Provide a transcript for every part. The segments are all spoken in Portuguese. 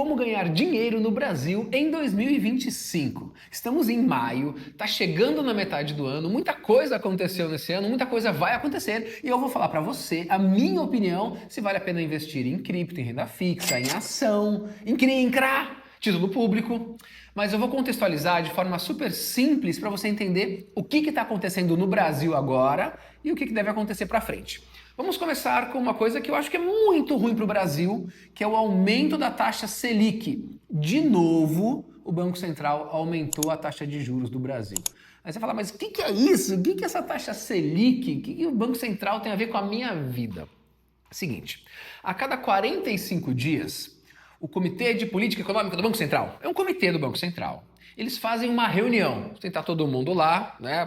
como ganhar dinheiro no Brasil em 2025. Estamos em maio, tá chegando na metade do ano, muita coisa aconteceu nesse ano, muita coisa vai acontecer e eu vou falar para você a minha opinião se vale a pena investir em cripto, em renda fixa, em ação, em CRINCRA, título público. Mas eu vou contextualizar de forma super simples para você entender o que está acontecendo no Brasil agora e o que deve acontecer para frente. Vamos começar com uma coisa que eu acho que é muito ruim para o Brasil, que é o aumento da taxa Selic. De novo, o Banco Central aumentou a taxa de juros do Brasil. Aí você fala, mas o que é isso? O que é essa taxa Selic? O que o Banco Central tem a ver com a minha vida? Seguinte, a cada 45 dias, o Comitê de Política Econômica do Banco Central, é um comitê do Banco Central, eles fazem uma reunião, tem que estar todo mundo lá, né,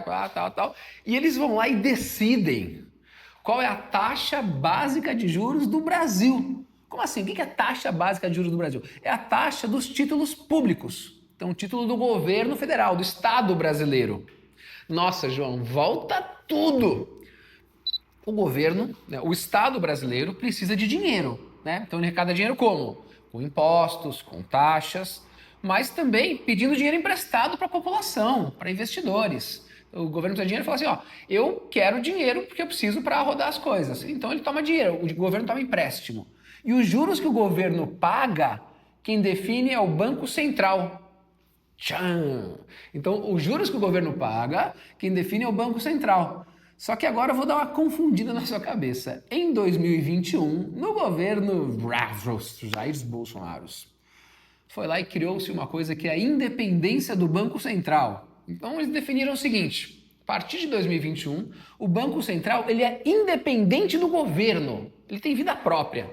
tal, e eles vão lá e decidem qual é a taxa básica de juros do Brasil. Como assim? O que é a taxa básica de juros do Brasil? É a taxa dos títulos públicos. Então, o título do governo federal, do Estado brasileiro. Nossa, João, volta tudo! O governo, né, o Estado brasileiro precisa de dinheiro, né? Então ele arrecada dinheiro como? Com impostos, com taxas, mas também pedindo dinheiro emprestado para a população, para investidores. O governo precisa de dinheiro e fala assim, ó, eu quero dinheiro porque eu preciso para rodar as coisas. Então ele toma dinheiro, o governo toma empréstimo. E os juros que o governo paga, quem define é o Banco Central. Tchan! Então os juros que o governo paga, quem define é o Banco Central. Só que agora eu vou dar uma confundida na sua cabeça. Em 2021, no governo Jair Bolsonaro, foi lá e criou-se uma coisa que é a independência do Banco Central. Então eles definiram o seguinte, a partir de 2021, o Banco Central ele é independente do governo, ele tem vida própria.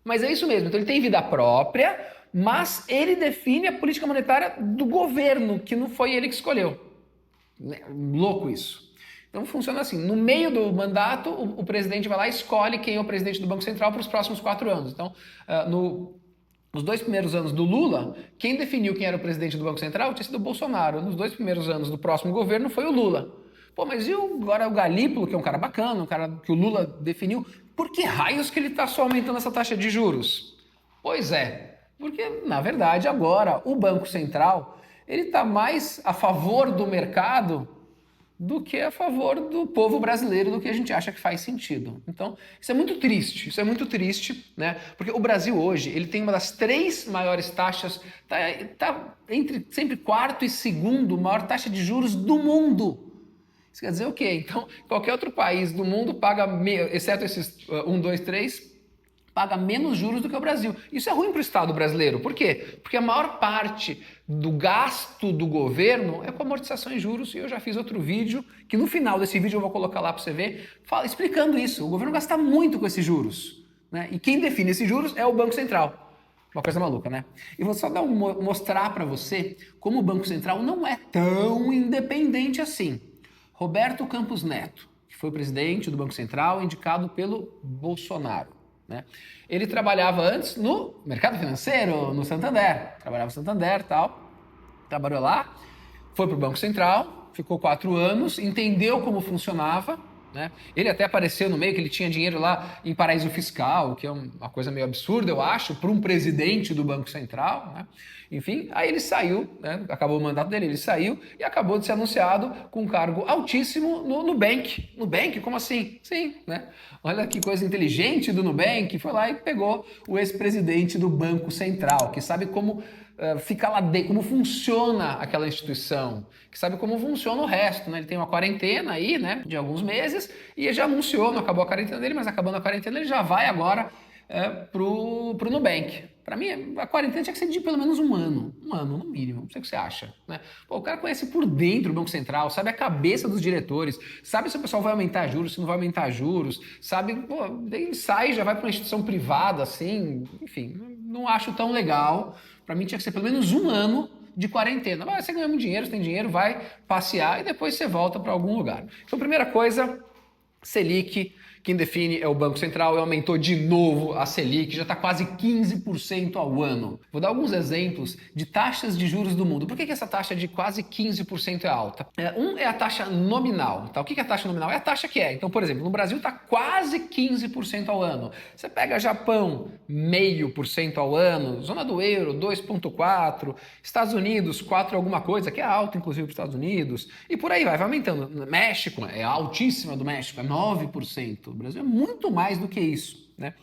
Mas é isso mesmo, então ele tem vida própria, mas ele define a política monetária do governo, que não foi ele que escolheu. Louco isso. Então funciona assim, no meio do mandato, o presidente vai lá e escolhe quem é o presidente do Banco Central para os próximos 4 anos. Então, nos 2 primeiros anos do Lula, quem definiu quem era o presidente do Banco Central tinha sido o Bolsonaro. Nos 2 primeiros anos do próximo governo foi o Lula. Pô, mas e agora o Galípolo, que é um cara bacana, um cara que o Lula definiu, por que raios que ele está só aumentando essa taxa de juros? Pois é, porque na verdade agora o Banco Central ele está mais a favor do mercado do que a favor do povo brasileiro, do que a gente acha que faz sentido. Então, isso é muito triste, né? Porque o Brasil hoje, ele tem uma das 3 maiores taxas, tá entre sempre 4º e 2º maior taxa de juros do mundo. Isso quer dizer o quê? Então, qualquer outro país do mundo paga, exceto esses 1, 2, 3, paga menos juros do que o Brasil. Isso é ruim para o Estado brasileiro. Por quê? Porque a maior parte do gasto do governo é com amortização em juros. E eu já fiz outro vídeo, que no final desse vídeo eu vou colocar lá para você ver, explicando isso. O governo gasta muito com esses juros, né? E quem define esses juros é o Banco Central. Uma coisa maluca, né? E vou só mostrar para você como o Banco Central não é tão independente assim. Roberto Campos Neto, que foi o presidente do Banco Central, indicado pelo Bolsonaro. Né? Ele trabalhava antes no mercado financeiro, no Santander. Trabalhava no Santander e tal. Trabalhou lá, foi para o Banco Central, ficou 4 anos, entendeu como funcionava. Né? Ele até apareceu no meio que ele tinha dinheiro lá em paraíso fiscal, que é uma coisa meio absurda, eu acho, para um presidente do Banco Central. Né? Enfim, aí ele saiu, né? Acabou o mandato dele, ele saiu e acabou de ser anunciado com um cargo altíssimo no Nubank. Nubank? Como assim? Sim, né? Olha que coisa inteligente do Nubank, foi lá e pegou o ex-presidente do Banco Central, que sabe como fica lá dentro, como funciona aquela instituição, que sabe como funciona o resto, né? Ele tem uma quarentena aí, né, de alguns meses, e ele já anunciou, não acabou a quarentena dele, mas acabando a quarentena ele já vai agora pro Nubank. Para mim, a quarentena tinha que ser de pelo menos um ano no mínimo, não sei o que você acha, né? Pô, o cara conhece por dentro o Banco Central, sabe a cabeça dos diretores, sabe se o pessoal vai aumentar juros, se não vai aumentar juros, sabe, pô, ele sai, já vai para uma instituição privada, assim, enfim, não acho tão legal. Para mim tinha que ser pelo menos um ano de quarentena. Mas você ganha muito dinheiro, você tem dinheiro, vai passear e depois você volta para algum lugar. Então, primeira coisa, Selic, Quem define é o Banco Central e aumentou de novo a Selic, já está quase 15% ao ano. Vou dar alguns exemplos de taxas de juros do mundo. Por que essa taxa de quase 15% é alta? Um é a taxa nominal. Tá? O que é a taxa nominal? É a taxa que é. Então, por exemplo, no Brasil está quase 15% ao ano. Você pega Japão, 0,5% ao ano, zona do euro, 2,4%, Estados Unidos, 4 alguma coisa, que é alto inclusive para os Estados Unidos, e por aí vai aumentando. México, é altíssima do México, é 9%. O Brasil é muito mais do que isso, né?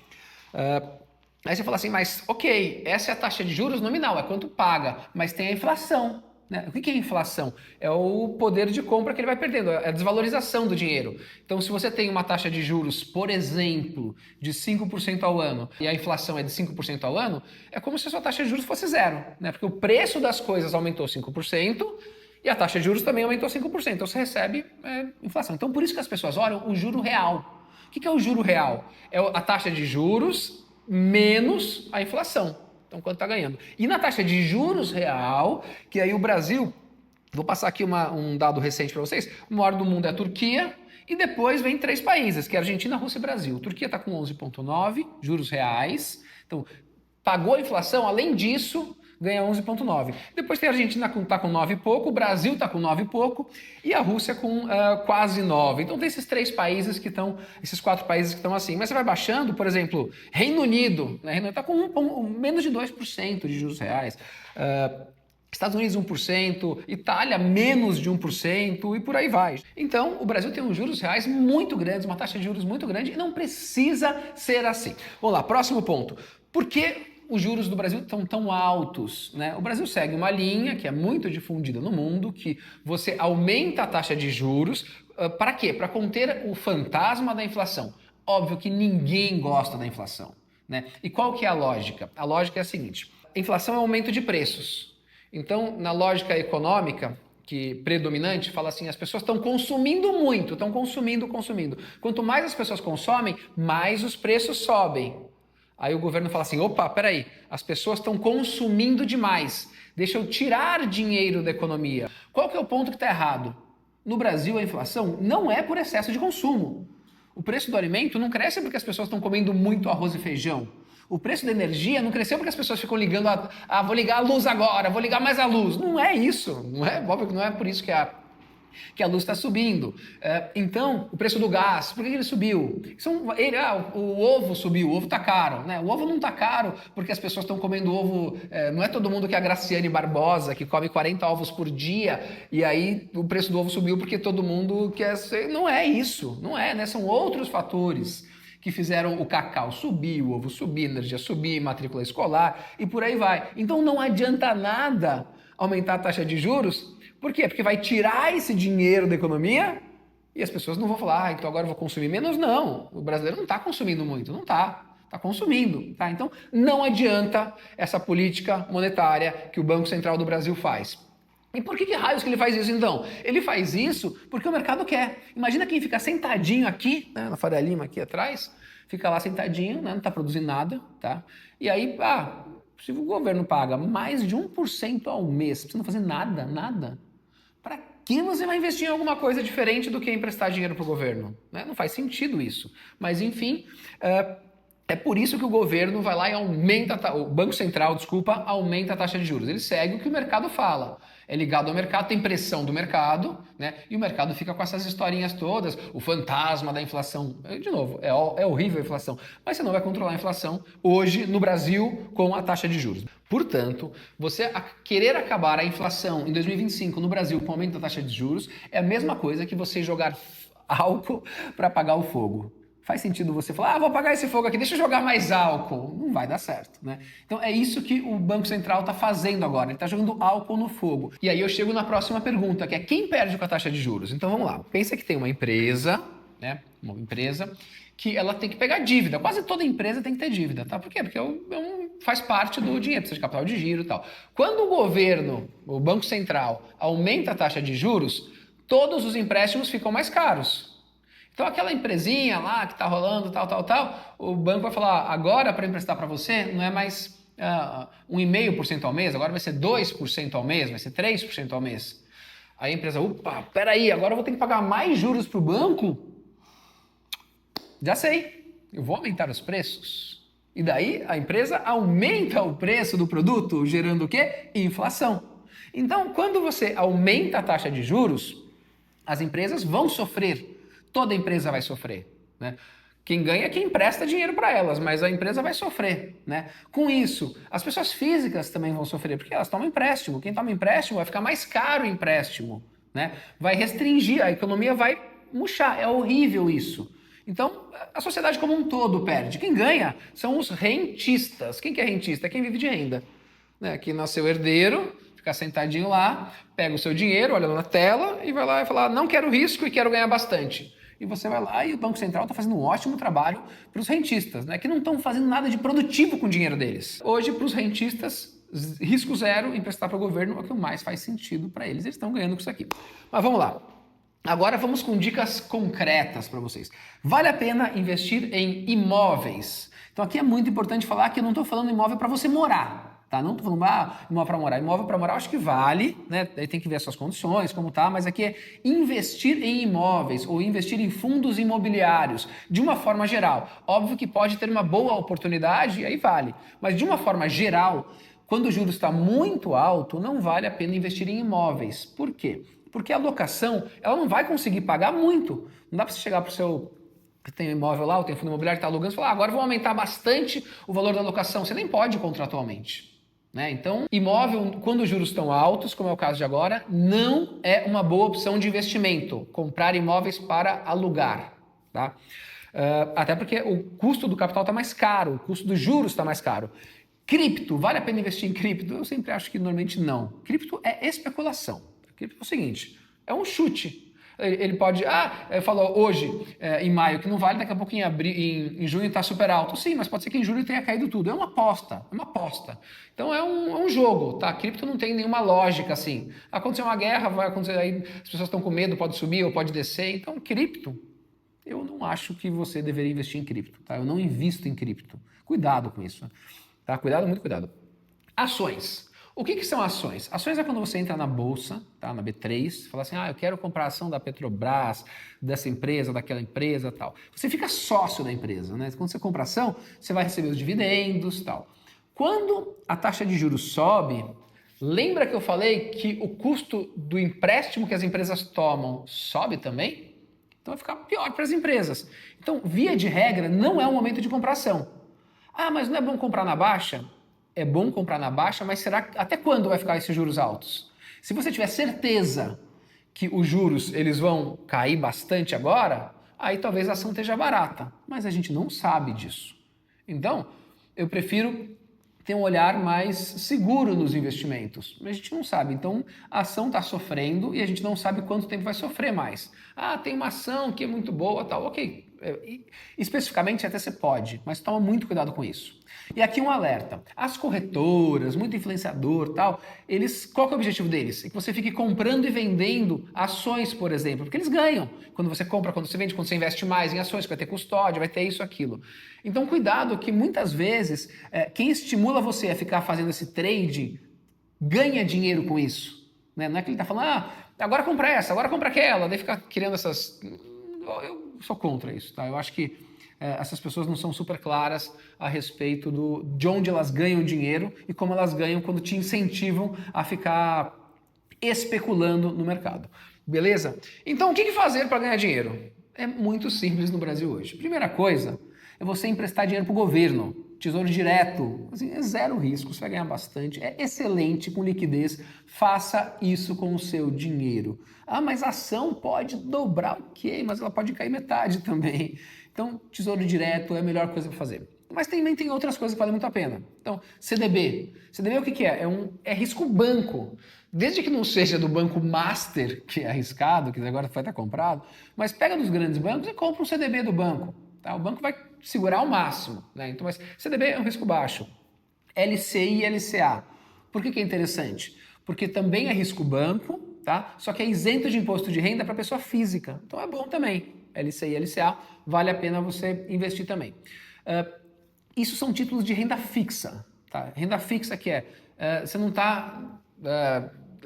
Aí você fala assim, mas ok, essa é a taxa de juros nominal, é quanto paga, mas tem a inflação, né? O que é a inflação? É o poder de compra que ele vai perdendo, é a desvalorização do dinheiro. Então, se você tem uma taxa de juros, por exemplo, de 5% ao ano, e a inflação é de 5% ao ano, é como se a sua taxa de juros fosse zero, né? Porque o preço das coisas aumentou 5%, e a taxa de juros também aumentou 5%. Então você recebe inflação. Então por isso que as pessoas olham o juro real. O que é o juro real? É a taxa de juros menos a inflação. Então quanto está ganhando. E na taxa de juros real, que aí o Brasil, vou passar aqui um dado recente para vocês, o maior do mundo é a Turquia, e depois vem 3 países, que é Argentina, Rússia e Brasil. A Turquia está com 11,9 juros reais. Então pagou a inflação, além disso ganha 11,9. Depois tem a Argentina que está com 9 e pouco, o Brasil está com 9 e pouco e a Rússia com quase 9. Então tem esses 3 países que estão, esses 4 países que estão assim. Mas você vai baixando, por exemplo, Reino Unido, né? Reino Unido está com menos de 2% de juros reais. Estados Unidos 1%, Itália menos de 1% e por aí vai. Então, o Brasil tem uns juros reais muito grandes, uma taxa de juros muito grande e não precisa ser assim. Vamos lá, próximo ponto. Por que os juros do Brasil estão tão altos, né? O Brasil segue uma linha que é muito difundida no mundo, que você aumenta a taxa de juros, para quê? Para conter o fantasma da inflação. Óbvio que ninguém gosta da inflação, né? E qual que é a lógica? A lógica é a seguinte, a inflação é aumento de preços. Então, na lógica econômica, que predominante, fala assim, as pessoas estão consumindo muito, estão consumindo. Quanto mais as pessoas consomem, mais os preços sobem. Aí o governo fala assim, opa, peraí, as pessoas estão consumindo demais, deixa eu tirar dinheiro da economia. Qual que é o ponto que está errado? No Brasil, a inflação não é por excesso de consumo. O preço do alimento não cresce porque as pessoas estão comendo muito arroz e feijão. O preço da energia não cresceu porque as pessoas ficam ligando vou ligar a luz agora, vou ligar mais a luz. Não é isso, não é? Óbvio que não é por isso que a luz está subindo. Então, o preço do gás, por que ele subiu? O ovo subiu, o ovo está caro. Né? O ovo não está caro porque as pessoas estão comendo ovo, não é todo mundo que é a Graciane Barbosa, que come 40 ovos por dia, e aí o preço do ovo subiu porque todo mundo quer ser... Não é isso, não é, né? São outros fatores que fizeram o cacau subir, o ovo subir, a energia subir, matrícula escolar e por aí vai. Então não adianta nada aumentar a taxa de juros. Por quê? Porque vai tirar esse dinheiro da economia e as pessoas não vão falar, então agora eu vou consumir menos. Não, o brasileiro não está consumindo muito, não está. Está consumindo, tá? Então não adianta essa política monetária que o Banco Central do Brasil faz. E por que raios que ele faz isso então? Ele faz isso porque o mercado quer. Imagina quem fica sentadinho aqui, né, na Faria Lima aqui atrás, fica lá sentadinho, né, não está produzindo nada, tá? E aí, se o governo paga mais de 1% ao mês, você não fazer nada, para que você vai investir em alguma coisa diferente do que emprestar dinheiro para o governo? Né? Não faz sentido isso. Mas enfim, é por isso que o governo vai lá e aumenta, o Banco Central, aumenta a taxa de juros. Ele segue o que o mercado fala. É ligado ao mercado, tem pressão do mercado, né? E o mercado fica com essas historinhas todas, o fantasma da inflação. De novo, é horrível a inflação, mas você não vai controlar a inflação hoje no Brasil com a taxa de juros. Portanto, você querer acabar a inflação em 2025 no Brasil com o aumento da taxa de juros é a mesma coisa que você jogar álcool para apagar o fogo. Faz sentido você falar, vou apagar esse fogo aqui, deixa eu jogar mais álcool. Não vai dar certo, né? Então é isso que o Banco Central está fazendo agora, ele está jogando álcool no fogo. E aí eu chego na próxima pergunta, que é quem perde com a taxa de juros? Então vamos lá, pensa que tem uma empresa, né? Uma empresa que ela tem que pegar dívida, quase toda empresa tem que ter dívida, tá? Por quê? Porque faz parte do dinheiro, precisa de capital de giro e tal. Quando o governo, o Banco Central, aumenta a taxa de juros, todos os empréstimos ficam mais caros. Então aquela empresinha lá que está rolando, tal, o banco vai falar, agora para emprestar para você não é mais 1,5% ao mês, agora vai ser 2% ao mês, vai ser 3% ao mês. Aí a empresa, peraí, agora eu vou ter que pagar mais juros para o banco? Já sei, eu vou aumentar os preços. E daí a empresa aumenta o preço do produto, gerando o quê? Inflação. Então, quando você aumenta a taxa de juros, as empresas vão sofrer. Toda empresa vai sofrer, né? Quem ganha é quem empresta dinheiro para elas, mas a empresa vai sofrer, né? Com isso, as pessoas físicas também vão sofrer, porque elas tomam empréstimo. Quem toma empréstimo vai ficar mais caro o empréstimo, né? Vai restringir, a economia vai murchar. É horrível isso. Então, a sociedade como um todo perde. Quem ganha são os rentistas. Quem que é rentista? É quem vive de renda, né? Que nasceu herdeiro, fica sentadinho lá, pega o seu dinheiro, olha na tela e vai lá e fala, não quero risco e quero ganhar bastante. E você vai lá e o Banco Central está fazendo um ótimo trabalho para os rentistas, né? Que não estão fazendo nada de produtivo com o dinheiro deles. Hoje, para os rentistas, risco zero, emprestar para o governo é o que mais faz sentido para eles. Eles estão ganhando com isso aqui. Mas vamos lá. Agora vamos com dicas concretas para vocês. Vale a pena investir em imóveis. Então aqui é muito importante falar que eu não estou falando imóvel para você morar, tá? Não estou falando imóvel para morar. Imóvel para morar eu acho que vale, né? Aí tem que ver as suas condições, como tá, mas aqui é investir em imóveis ou investir em fundos imobiliários, de uma forma geral. Óbvio que pode ter uma boa oportunidade, aí vale. Mas de uma forma geral, quando o juros está muito alto, não vale a pena investir em imóveis. Por quê? Porque a locação, ela não vai conseguir pagar muito. Não dá para você chegar para o seu... Tem um imóvel lá, ou tem um fundo imobiliário que está alugando, e falar, agora vou aumentar bastante o valor da locação. Você nem pode contratualmente, né? Então, imóvel, quando os juros estão altos, como é o caso de agora, não é uma boa opção de investimento. Comprar imóveis para alugar, tá? Até porque o custo do capital está mais caro, o custo dos juros está mais caro. Cripto, vale a pena investir em cripto? Eu sempre acho que normalmente não. Cripto é especulação. É o seguinte, é um chute. Ele pode, falou hoje, em maio, que não vale, daqui a pouco em junho está super alto. Sim, mas pode ser que em julho tenha caído tudo. É uma aposta, é uma aposta. Então é um jogo, tá? Cripto não tem nenhuma lógica assim. Aconteceu uma guerra, vai acontecer, aí as pessoas estão com medo, pode subir ou pode descer. Então, cripto, eu não acho que você deveria investir em cripto, tá? Eu não invisto em cripto. Cuidado com isso, tá? Cuidado, muito cuidado. Ações. O que são ações? Ações é quando você entra na bolsa, tá, na B3, fala assim, eu quero comprar ação da Petrobras, dessa empresa, daquela empresa, tal. Você fica sócio da empresa, né? Quando você compra ação, você vai receber os dividendos, tal. Quando a taxa de juros sobe, lembra que eu falei que o custo do empréstimo que as empresas tomam sobe também? Então vai ficar pior para as empresas. Então, via de regra, não é o momento de comprar ação. Mas não é bom comprar na baixa? É bom comprar na baixa, mas será até quando vai ficar esses juros altos? Se você tiver certeza que os juros eles vão cair bastante agora, aí talvez a ação esteja barata, mas a gente não sabe disso. Então, eu prefiro ter um olhar mais seguro nos investimentos, mas a gente não sabe. Então, a ação está sofrendo e a gente não sabe quanto tempo vai sofrer mais. Tem uma ação que é muito boa, tal, ok. Especificamente até você pode, mas toma muito cuidado com isso. E aqui um alerta, as corretoras, muito influenciador tal, qual que é o objetivo deles? É que você fique comprando e vendendo ações, por exemplo, porque eles ganham. Quando você compra, quando você vende, quando você investe mais em ações, vai ter custódia, vai ter isso, aquilo. Então cuidado que muitas vezes quem estimula você a ficar fazendo esse trade ganha dinheiro com isso. Né? Não é que ele está falando, agora compra essa, agora compra aquela, daí fica criando essas... Eu sou contra isso, tá? Eu acho que essas pessoas não são super claras a respeito de onde elas ganham dinheiro e como elas ganham quando te incentivam a ficar especulando no mercado. Beleza? Então, o que fazer para ganhar dinheiro? É muito simples no Brasil hoje. Primeira coisa é você emprestar dinheiro para o governo. Tesouro direto, assim, é zero risco, você vai ganhar bastante, é excelente com liquidez, faça isso com o seu dinheiro. Mas a ação pode dobrar, ok, mas ela pode cair metade também. Então, tesouro direto é a melhor coisa para fazer. Mas também tem outras coisas que valem muito a pena. Então, CDB. CDB o que é? É risco banco. Desde que não seja do banco master, que é arriscado, que agora vai estar comprado, mas pega dos grandes bancos e compra um CDB do banco. Tá? O banco vai segurar ao máximo, né? Então, mas CDB é um risco baixo. LCI e LCA. Por que é interessante? Porque também é risco banco, tá? Só que é isento de imposto de renda para pessoa física. Então é bom também. LCI e LCA, vale a pena você investir também. Isso são títulos de renda fixa. Tá? Renda fixa que você não está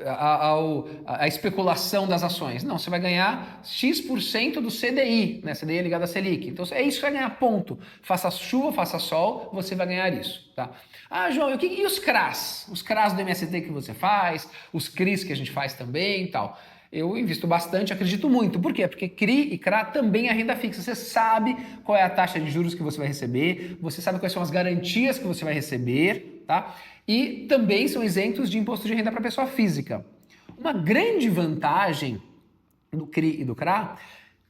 a especulação das ações. Não, você vai ganhar X% do CDI, né? CDI é ligado à Selic. Então é isso que vai ganhar, ponto. Faça chuva, faça sol, você vai ganhar isso, tá? Ah, João, e os CRAs? Os CRAs do MST que você faz, os CRIs que a gente faz também e tal. Eu invisto bastante, acredito muito. Por quê? Porque CRI e CRA também é renda fixa. Você sabe qual é a taxa de juros que você vai receber, você sabe quais são as garantias que você vai receber, tá? E também são isentos de imposto de renda para pessoa física. Uma grande vantagem do CRI e do CRA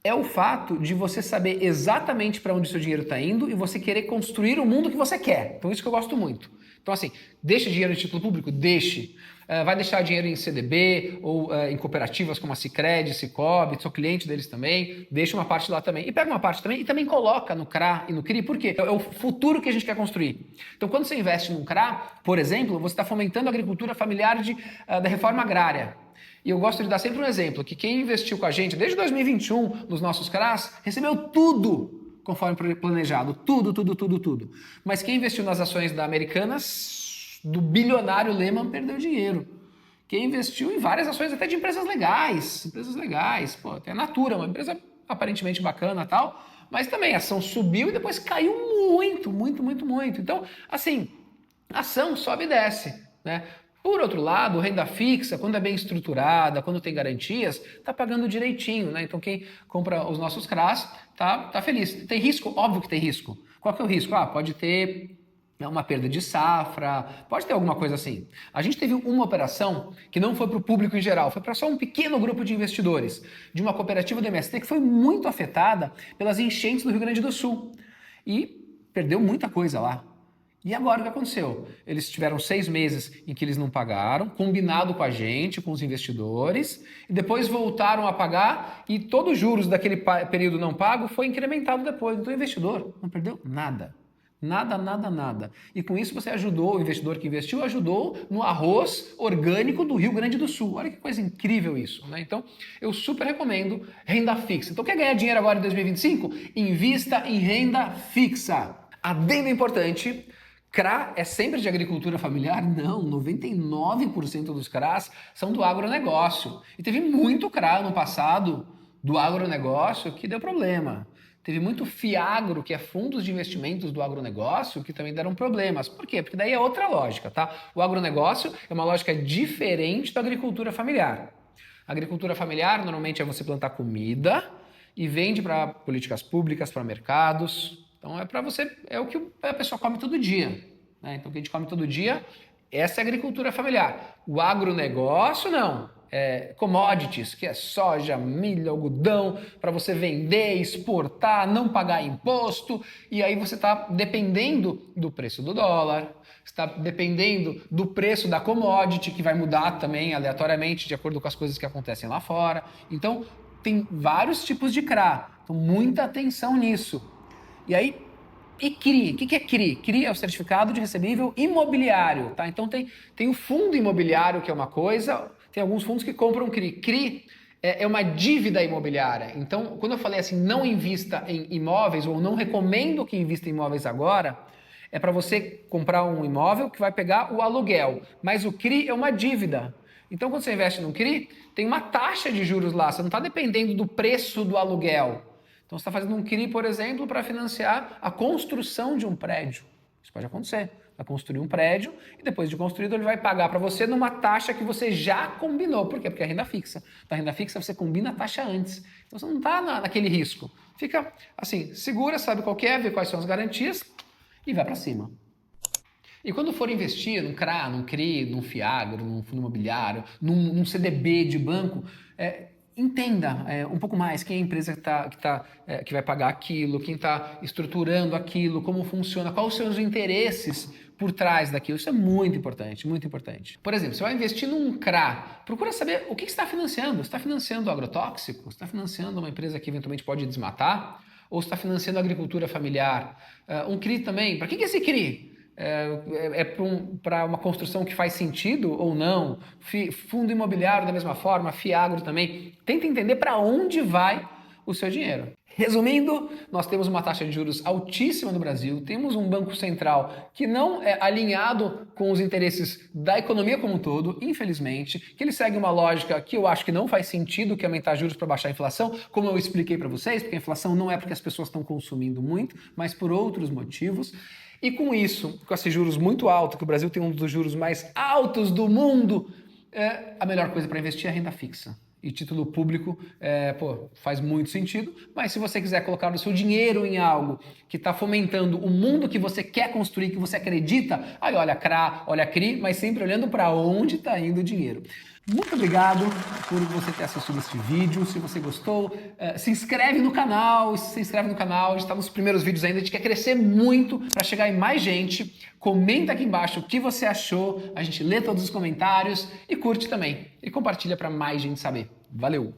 é o fato de você saber exatamente para onde seu dinheiro está indo e você querer construir o mundo que você quer. Então isso que eu gosto muito. Então assim, deixa dinheiro em título público? Deixe. Vai deixar dinheiro em CDB ou em cooperativas como a Sicredi, Sicob, sou cliente deles também, deixa uma parte lá também. E pega uma parte também e também coloca no CRA e no CRI, por quê? É o futuro que a gente quer construir. Então quando você investe num CRA, por exemplo, você está fomentando a agricultura familiar da reforma agrária. E eu gosto de dar sempre um exemplo, que quem investiu com a gente desde 2021 nos nossos CRAs, recebeu tudo conforme planejado, tudo. Mas quem investiu nas ações da Americanas, do bilionário Lehman, perdeu dinheiro. Quem investiu em várias ações até de empresas legais, pô, tem a Natura, uma empresa aparentemente bacana e tal, mas também a ação subiu e depois caiu muito. Então, assim, a ação sobe e desce, né? Por outro lado, renda fixa, quando é bem estruturada, quando tem garantias, está pagando direitinho, né? Então quem compra os nossos CRAs tá feliz. Tem risco? Óbvio que tem risco. Qual que é o risco? Pode ter uma perda de safra, pode ter alguma coisa assim. A gente teve uma operação que não foi para o público em geral, foi para só um pequeno grupo de investidores, de uma cooperativa do MST que foi muito afetada pelas enchentes do Rio Grande do Sul. E perdeu muita coisa lá. E agora o que aconteceu? Eles tiveram 6 meses em que eles não pagaram, combinado com a gente, com os investidores, e depois voltaram a pagar e todos os juros daquele período não pago foi incrementado depois. Então o investidor não perdeu nada. Nada. E com isso você ajudou, o investidor que investiu ajudou no arroz orgânico do Rio Grande do Sul. Olha que coisa incrível isso, né? Então eu super recomendo renda fixa. Então quer ganhar dinheiro agora em 2025? Invista em renda fixa. Adendo importante, CRA é sempre de agricultura familiar? Não, 99% dos CRAs são do agronegócio. E teve muito CRA no passado do agronegócio que deu problema. Teve muito FIAGRO, que é fundos de investimentos do agronegócio, que também deram problemas. Por quê? Porque daí é outra lógica, tá? O agronegócio é uma lógica diferente da agricultura familiar. A agricultura familiar normalmente é você plantar comida e vende para políticas públicas, para mercados. Então é para você, é o que a pessoa come todo dia, né? Então o que a gente come todo dia, essa é a agricultura familiar. O agronegócio não, é commodities, que é soja, milho, algodão, para você vender, exportar, não pagar imposto, e aí você está dependendo do preço do dólar, está dependendo do preço da commodity, que vai mudar também aleatoriamente de acordo com as coisas que acontecem lá fora. Então tem vários tipos de CRA, então muita atenção nisso. E aí, CRI? O que é CRI? CRI é o Certificado de Recebível Imobiliário, tá? Então tem o fundo imobiliário, que é uma coisa, tem alguns fundos que compram CRI. CRI é uma dívida imobiliária. Então, quando eu falei assim, não invista em imóveis, ou não recomendo que invista em imóveis agora, é para você comprar um imóvel que vai pegar o aluguel. Mas o CRI é uma dívida. Então, quando você investe no CRI, tem uma taxa de juros lá, você não está dependendo do preço do aluguel. Então você está fazendo um CRI, por exemplo, para financiar a construção de um prédio. Isso pode acontecer. Vai construir um prédio e depois de construído ele vai pagar para você numa taxa que você já combinou. Por quê? Porque é renda fixa. Na renda fixa você combina a taxa antes. Então você não está naquele risco. Fica assim, segura, sabe qual que é, vê quais são as garantias e vai para cima. E quando for investir num CRA, num CRI, num FIAGRO, num fundo imobiliário, num CDB de banco, entenda um pouco mais quem é a empresa que vai pagar aquilo, quem está estruturando aquilo, como funciona, quais os seus interesses por trás daquilo. Isso é muito importante, muito importante. Por exemplo, você vai investir num CRA, procura saber o que você está financiando. Você está financiando agrotóxico? Você está financiando uma empresa que eventualmente pode desmatar? Ou você está financiando agricultura familiar? Um CRI também, para que é esse CRI? Para uma construção que faz sentido ou não? Fundo imobiliário da mesma forma, FIAGRO também. Tenta entender para onde vai o seu dinheiro. Resumindo, nós temos uma taxa de juros altíssima no Brasil, temos um Banco Central que não é alinhado com os interesses da economia como um todo, infelizmente, que ele segue uma lógica que eu acho que não faz sentido, que é aumentar juros para baixar a inflação, como eu expliquei para vocês, porque a inflação não é porque as pessoas estão consumindo muito, mas por outros motivos. E com isso, com esses juros muito altos, que o Brasil tem um dos juros mais altos do mundo, a melhor coisa para investir é a renda fixa. E título público, faz muito sentido, mas se você quiser colocar o seu dinheiro em algo que está fomentando o mundo que você quer construir, que você acredita, aí olha CRA, olha CRI, mas sempre olhando para onde está indo o dinheiro. Muito obrigado por você ter assistido esse vídeo. Se você gostou, se inscreve no canal, a gente está nos primeiros vídeos ainda, a gente quer crescer muito para chegar em mais gente. Comenta aqui embaixo o que você achou, a gente lê todos os comentários e curte também. E compartilha para mais gente saber. Valeu!